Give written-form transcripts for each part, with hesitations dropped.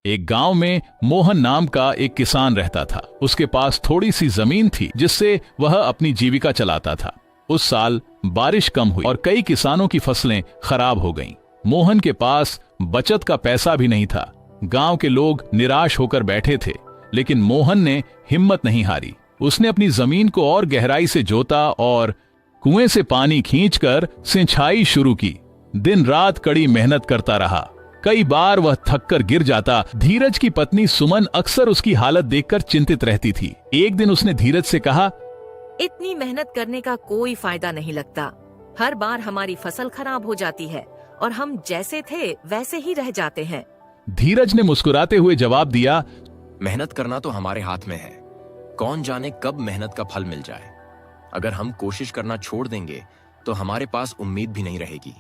एक गांव में मोहन नाम का एक किसान रहता था। उसके पास थोड़ी सी जमीन थी जिससे वह अपनी जीविका चलाता था। उस साल बारिश कम हुई और कई किसानों की फसलें खराब हो गईं। मोहन के पास बचत का पैसा भी नहीं था। गांव के लोग निराश होकर बैठे थे, लेकिन मोहन ने हिम्मत नहीं हारी। उसने अपनी जमीन को और गहराई से जोता और कुएं से पानी खींचकर सिंचाई शुरू की। दिन रात कड़ी मेहनत करता रहा। कई बार वह थककर गिर जाता। धीरज की पत्नी सुमन अक्सर उसकी हालत देखकर चिंतित रहती थी। एक दिन उसने धीरज से कहा, इतनी मेहनत करने का कोई फायदा नहीं लगता। हर बार हमारी फसल खराब हो जाती है और हम जैसे थे वैसे ही रह जाते हैं। धीरज ने मुस्कुराते हुए जवाब दिया, मेहनत करना तो हमारे हाथ में है। कौन जाने कब मेहनत का फल मिल जाए। अगर हम कोशिश करना छोड़ देंगे तो हमारे पास उम्मीद भी नहीं रहेगी।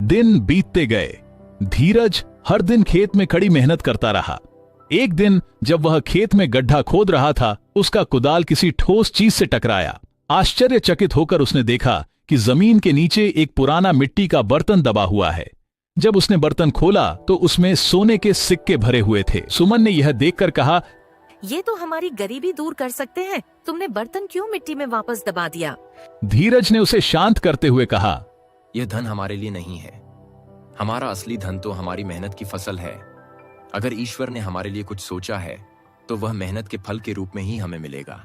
दिन बीतते गए। धीरज हर दिन खेत में कड़ी मेहनत करता रहा। एक दिन जब वह खेत में गड्ढा खोद रहा था, उसका कुदाल किसी ठोस चीज से टकराया। आश्चर्यचकित होकर उसने देखा कि जमीन के नीचे एक पुराना मिट्टी का बर्तन दबा हुआ है। जब उसने बर्तन खोला तो उसमें सोने के सिक्के भरे हुए थे। सुमन ने यह देखकर कहा, ये तो हमारी गरीबी दूर कर सकते हैं। तुमने बर्तन क्यों मिट्टी में वापस दबा दिया? धीरज ने उसे शांत करते हुए कहा, यह धन हमारे लिए नहीं है। हमारा असली धन तो हमारी मेहनत की फसल है। अगर ईश्वर ने हमारे लिए कुछ सोचा है तो वह मेहनत के फल के रूप में ही हमें मिलेगा।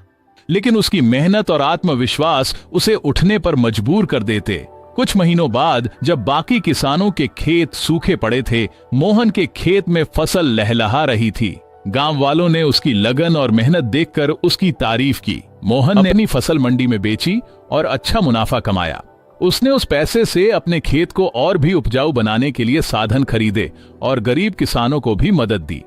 लेकिन उसकी मेहनत और आत्मविश्वास उसे उठने पर मजबूर कर देते। कुछ महीनों बाद जब बाकी किसानों के खेत सूखे पड़े थे, मोहन के खेत में फसल लहलहा रही थी। गांव वालों ने उसकी लगन और मेहनत देखकर उसकी तारीफ की। मोहन ने अपनी फसल मंडी में बेची और अच्छा मुनाफा कमाया। उसने उस पैसे से अपने खेत को और भी उपजाऊ बनाने के लिए साधन खरीदे और गरीब किसानों को भी मदद दी।